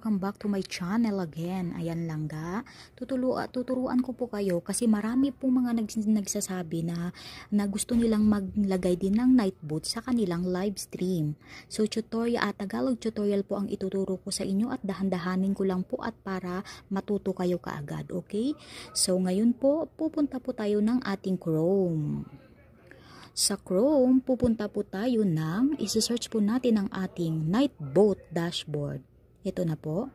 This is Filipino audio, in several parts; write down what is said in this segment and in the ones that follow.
welcome back to my channel again. Ayan langga, tuturuan ko po kayo kasi marami po mga nagsasabi na gusto nilang maglagay din ng night boot sa kanilang live stream. So Tagalog tutorial po ang ituturo ko sa inyo at dahan-dahanin ko lang po at para matuto kayo kaagad, okay? So ngayon po, pupunta po tayo ng ating Chrome. Sa Chrome, pupunta po tayo ng, isi-search po natin ang ating Nightboat dashboard. Ito na po.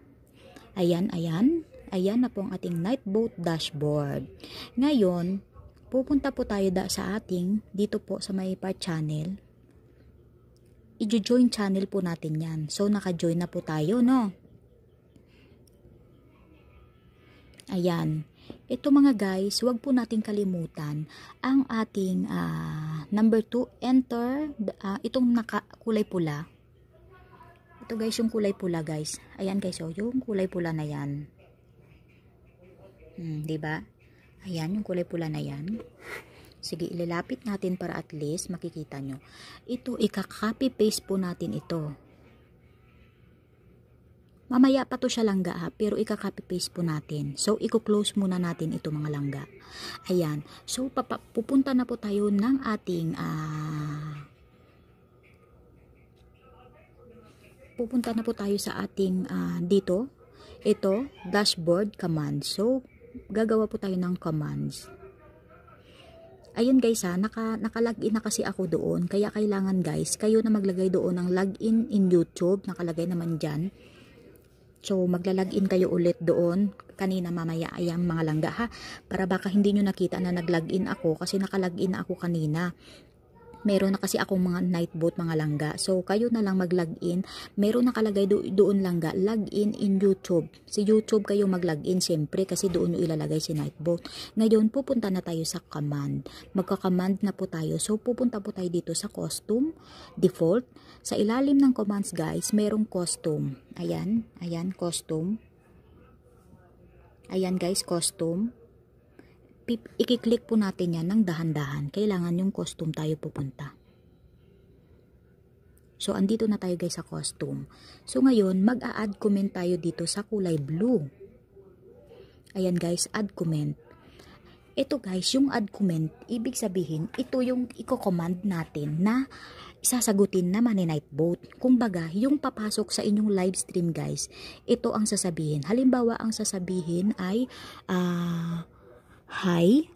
Ayan na po ang ating Nightboat dashboard. Ngayon, pupunta po tayo sa ating, dito po sa may part channel. I-join channel po natin yan. So, naka-join na po tayo, no? Ayan. Ito mga guys, huwag po nating kalimutan ang ating number 2, enter, itong kulay pula. Ito guys, yung kulay pula guys. Ayan guys, oh, yung kulay pula na yan. Diba? Ayan, yung kulay pula na yan. Sige, ilalapit natin para at least makikita nyo. Ito, ika-copy paste po natin ito. Mamaya pa to siya langga ha, pero ika-copy paste po natin. So, i-close muna natin ito mga langga. Ayan. So, pupunta na po tayo ng ating pupunta na po tayo sa ating dito. Ito, dashboard commands. So, gagawa po tayo ng commands. Ayun guys ha, naka-login na kasi ako doon. Kaya kailangan guys, kayo na maglagay doon ng login in YouTube. Nakalagay naman dyan. So, magla-login kayo ulit doon. Kanina mamaya ayang mga langga ha. Para baka hindi nyo nakita na nag-login ako kasi naka-login na ako kanina. Meron na kasi akong mga Nightboat mga langga. So, kayo na lang mag-login. Meron nakalagay doon langga, login in YouTube. Si YouTube kayo mag-login siyempre kasi doon nyo ilalagay si Nightboat. Ngayon, pupunta na tayo sa command. Magka-command na po tayo. So, pupunta po tayo dito sa custom, default. Sa ilalim ng commands guys, merong custom. Ayan, custom. Ayan guys, custom. I-click po natin yan ng dahan-dahan. Kailangan yung custom tayo pupunta. So, andito na tayo guys sa custom. So, ngayon, mag-a-add comment tayo dito sa kulay blue. Ayan guys, add comment. Ito guys, yung add comment, ibig sabihin, ito yung i-command natin na sasagutin naman ni Nightboat. Kumbaga, yung papasok sa inyong live stream guys, ito ang sasabihin. Halimbawa, ang sasabihin ay, hi.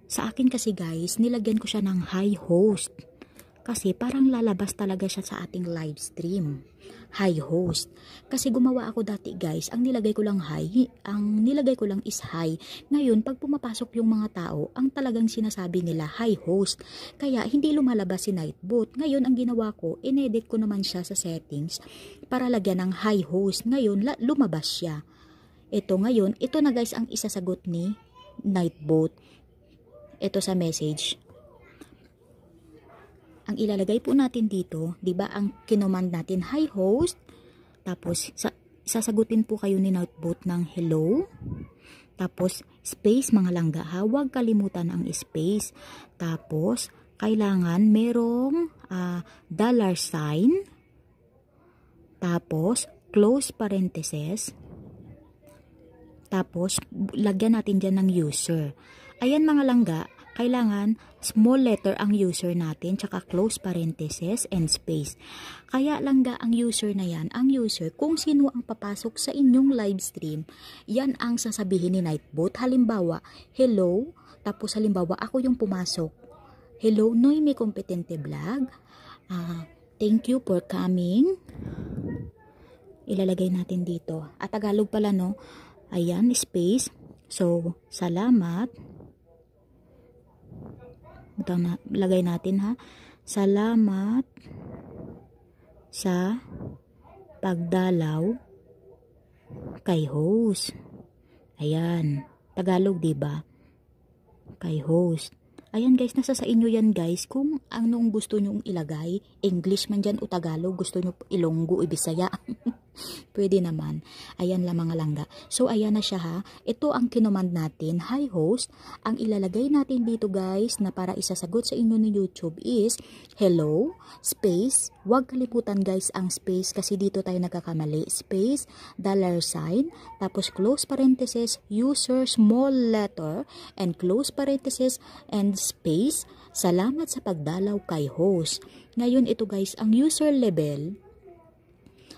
Sa akin kasi guys, nilagyan ko siya ng hi host. Kasi parang lalabas talaga siya sa ating live stream. Hi host. Kasi gumawa ako dati guys, ang nilagay ko lang is hi. Ngayon, pag pumapasok yung mga tao, ang talagang sinasabi nila hi host. Kaya hindi lumalabas si Nightboat. Ngayon, ang ginawa ko, inedit ko naman siya sa settings para lagyan ng hi host. Ngayon, lumabas siya. Ito ngayon, ito na guys ang isasagot ni Nightboat. Ito sa message. Ang ilalagay po natin dito, 'di ba, ang kinommand natin, hi host. Tapos sasagutin po kayo ni Nightboat ng hello. Tapos space mga langga ha, huwag kalimutan ang space. Tapos kailangan merong $sign. Tapos close parenthesis. Tapos, lagyan natin dyan ng user. Ayan mga langga, kailangan small letter ang user natin, tsaka close parenthesis and space. Kaya langga ang user na yan, ang user, kung sino ang papasok sa inyong live stream, yan ang sasabihin ni Nightboat. Halimbawa, hello, tapos halimbawa, ako yung pumasok. Hello, Noemi Competente Vlog. Thank you for coming. Ilalagay natin dito. At Tagalog pala, no? Ayan, space. So, salamat. Ito na, lagay natin ha. Salamat sa pagdalaw kay host. Ayan, Tagalog 'di ba? Kay host. Ayan guys, nasa sa inyo yan guys, kung anong gusto nyong ilagay, English man dyan o Tagalog, gusto nyo Ilonggo, Ibisaya. Pwede naman. Ayan lang mga langga. So, ayan na siya ha. Ito ang kinomand natin. Hi host. Ang ilalagay natin dito guys na para isasagot sa inyo ni YouTube is hello, space. Huwag kalimutan guys ang space kasi dito tayo nagkakamali. Space, $sign, tapos close parenthesis, user small letter, and close parenthesis, and space. Salamat sa pagdalaw kay host. Ngayon ito guys, ang user level,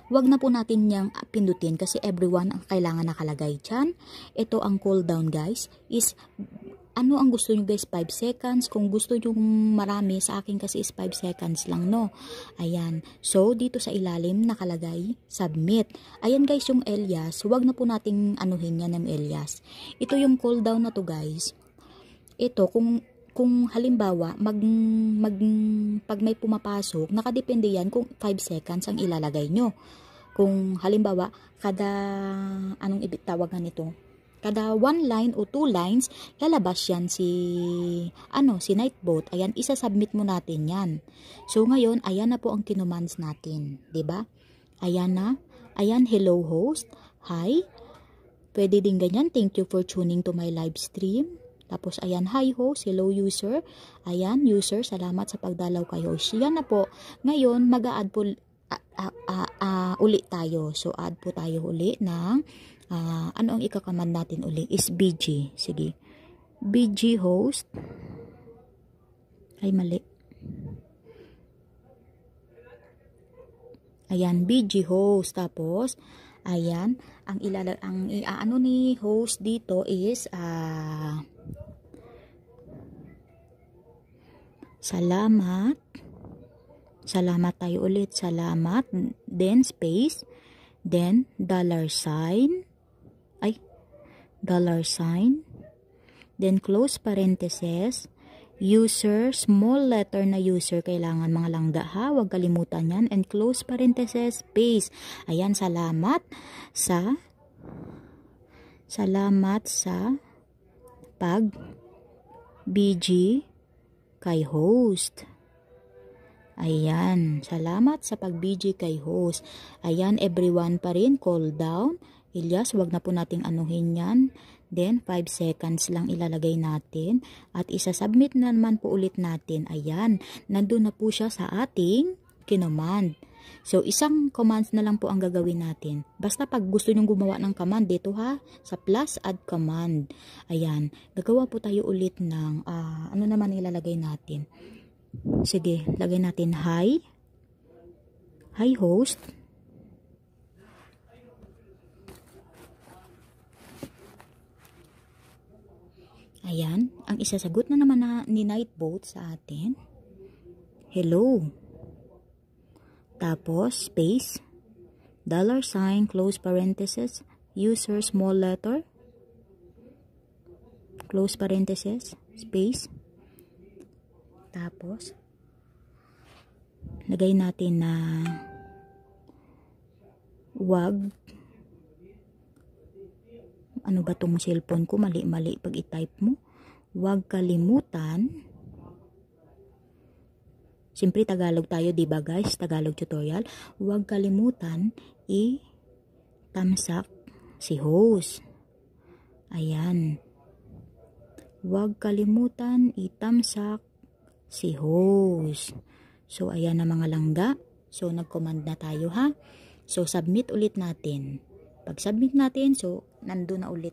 wag na po natin niyang pindutin kasi everyone ang kailangan nakalagay dyan. Ito ang cooldown guys is ano ang gusto nyo guys, 5 seconds. Kung gusto nyo marami, sa akin kasi is 5 seconds lang no. Ayan. So dito sa ilalim nakalagay submit. Ayan guys yung alias. Wag na po nating anuhin yan ng alias. Ito yung cooldown na to guys. Ito kung halimbawa pag may pumapasok, nakadepende yan kung 5 seconds ang ilalagay nyo. Kung halimbawa kada anong tawag nito, kada 1 line o 2 lines lalabas yan si Nightbot. Ayan, isa-submit mo natin yan. So ngayon ayan na po ang kinommands natin, 'di ba? Ayan na. Ayan, hello host. Hi. Pwede din ganyan, thank you for tuning to my live stream. Tapos, ayan, hi host, hello user. Ayan, user, salamat sa pagdalaw kay host. Yan na po. Ngayon, mag-a-add po uli tayo. So, add po tayo uli ng, ano ang ikakamand natin uli? Is BG. Sige. BG host. Ay, mali. Ayan, BG host. Tapos, ayan, ang ano ni host dito is, salamat. Salamat tayo ulit. Salamat. Then space. Then $sign. Ay. $sign. Then close parenthesis. User. Small letter na user. Kailangan mga langga ha. Huwag kalimutan yan. And close parenthesis. Space. Ayan. Salamat sa pag BG kay host. Ayan, salamat sa pag-BG kay host. Ayan, everyone pa rin, call down. Ilyas, wag na po nating anuhin yan. Then, 5 seconds lang ilalagay natin. At isa-submit na naman po ulit natin. Ayan, nandun na po siya sa ating kinomand. So, isang commands na lang po ang gagawin natin. Basta pag gusto nyong gumawa ng command, dito ha, sa plus add command. Ayan, gagawa po tayo ulit ng, ano naman ilalagay natin. Sige, lagay natin hi. Hi host. Ayan, ang isasagot na naman ni Nightbot sa atin. Hello. Tapos, space, $sign, close parenthesis, user small letter, close parenthesis, space. Tapos, lagay natin na wag, ano ba tong cellphone ko, mali-mali pag i-type mo, wag kalimutan. Siyempre, Tagalog tayo, diba guys? Tagalog tutorial. Huwag kalimutan i-tamsak si host. Ayan. Huwag kalimutan i-tamsak si host. So, ayan na mga langga. So, nag-command na tayo ha. So, submit ulit natin. Pag submit natin, so, nandun na ulit.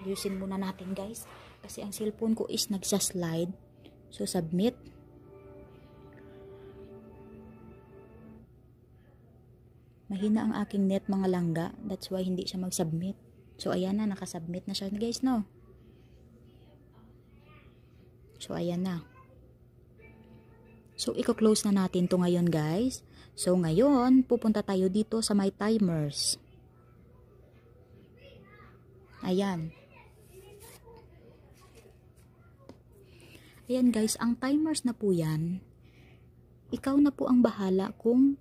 Ayusin muna natin guys. Kasi ang cellphone ko is nagsa-slide. So, submit. Mahina ang aking net mga langga. That's why hindi siya mag-submit. So, ayan na. Nakasubmit na siya guys, no? So, ayan na. So, i-close na natin to ngayon guys. So, ngayon, pupunta tayo dito sa my timers. Ayan. Ayan guys, ang timers na po yan, ikaw na po ang bahala kung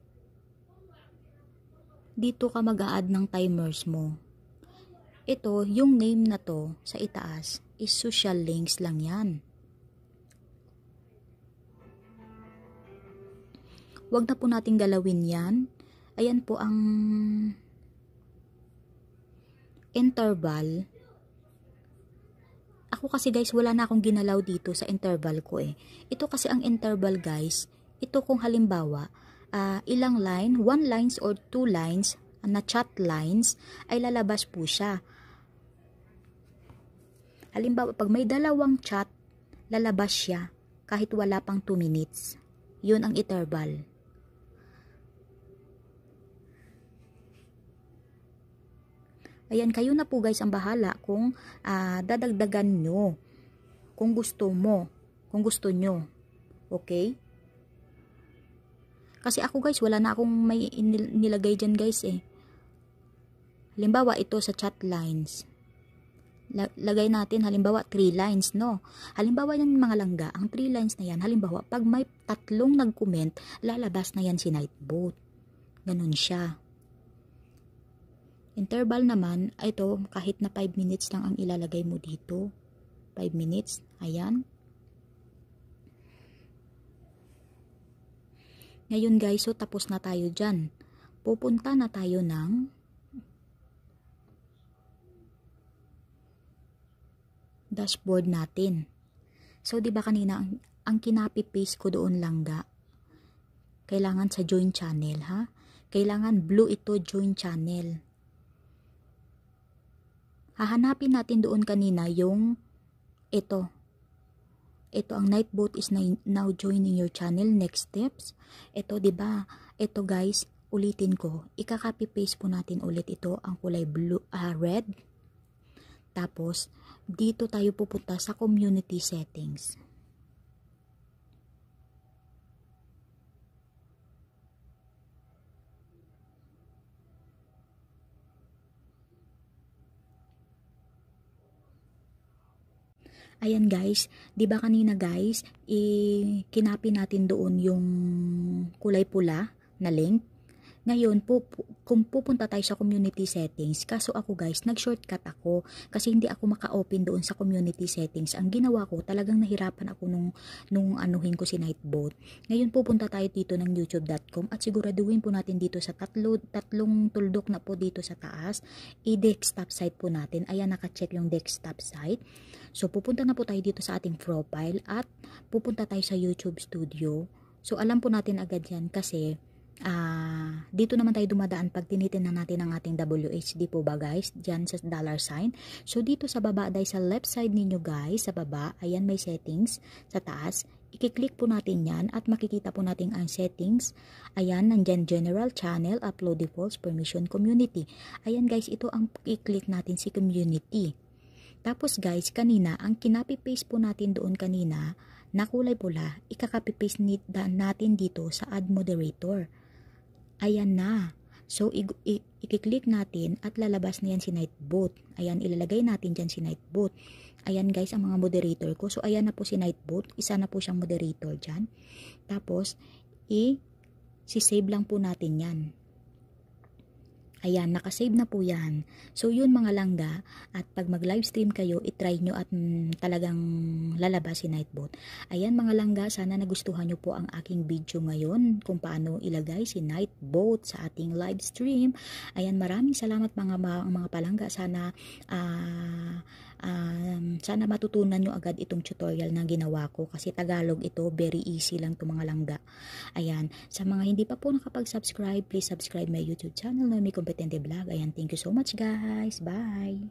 dito ka mag-a-add ng timers mo. Ito, yung name na to sa itaas is social links lang yan. Huwag na po nating galawin yan. Ayan po ang interval. Ako kasi guys, wala na akong ginalaw dito sa interval ko eh. Ito kasi ang interval guys. Ito kung halimbawa, ilang line, 1 lines or 2 lines na chat lines ay lalabas po siya. Halimbawa, pag may dalawang chat, lalabas siya kahit wala pang 2 minutes. Yun ang interval. Ayan, kayo na po guys ang bahala kung dadagdagan nyo. Kung gusto mo. Kung gusto nyo. Okay? Kasi ako guys, wala na akong may nilagay dyan guys eh. Halimbawa, ito sa chat lines. Lagay natin, halimbawa, 3 lines, no? Halimbawa yan mga langga, ang 3 lines na yan, halimbawa, pag may 3 nag-comment, lalabas na yan si Nightbot. Ganun siya. Interval naman, ito, kahit na 5 minutes lang ang ilalagay mo dito. 5 minutes, ayan. Ngayon guys, so tapos na tayo dyan. Pupunta na tayo ng dashboard natin. So, di ba kanina, ang kinapi-paste ko doon langga, kailangan sa join channel, ha? Kailangan blue ito, join channel. Hahanapin natin doon kanina yung ito. Ito ang Nightbot is now joining your channel. Next steps. Ito, di ba? Ito guys, ulitin ko. Ika-copy paste po natin ulit ito, ang kulay blue, red. Tapos, dito tayo pupunta sa community settings. Ayan guys, 'di ba kanina guys, kinapi natin doon yung kulay pula na link. Ngayon, kung pupunta tayo sa community settings, kaso ako guys, nag-shortcut ako kasi hindi ako maka-open doon sa community settings. Ang ginawa ko, talagang nahirapan ako nung anuhin ko si Nightbot. Ngayon, pupunta tayo dito ng youtube.com at siguraduhin po natin dito sa tatlong tuldok na po dito sa taas, i-desktop site po natin. Ayan, naka-check yung desktop site. So, pupunta na po tayo dito sa ating profile at pupunta tayo sa YouTube Studio. So, alam po natin agad yan kasi dito naman tayo dumadaan pag tinitingnan natin ang ating WHD po ba guys, dyan sa $sign. So dito sa baba, dahil sa left side ninyo guys, sa baba, ayan may settings, sa taas, i-click po natin yan at makikita po natin ang settings. Ayan, nandyan general channel, upload defaults, permission, community. Ayan guys, ito ang i-click natin si community. Tapos guys, kanina, ang kinapi-paste po natin doon kanina, na kulay pula, ika-copy-paste natin dito sa add moderator. Ayan na. So, i-click natin at lalabas na yan si Nightbot. Ayan, ilalagay natin dyan si Nightbot. Ayan guys, ang mga moderator ko. So, ayan na po si Nightbot. Isa na po siyang moderator dyan. Tapos, i-save lang po natin yan. Ayan, nakasave na po yan. So, yun mga langga. At pag mag-livestream kayo, itry nyo at talagang lalabas si Nightbot. Ayan mga langga, sana nagustuhan nyo po ang aking video ngayon kung paano ilagay si Nightbot sa ating livestream. Ayan, maraming salamat mga palangga. Sana sana matutunan nyo agad itong tutorial na ginawa ko kasi Tagalog ito, very easy lang itong mga langga. Ayan, sa mga hindi pa po nakapag-subscribe, please subscribe my YouTube channel, Noemi Competente Vlog. Ayan, thank you so much guys. Bye!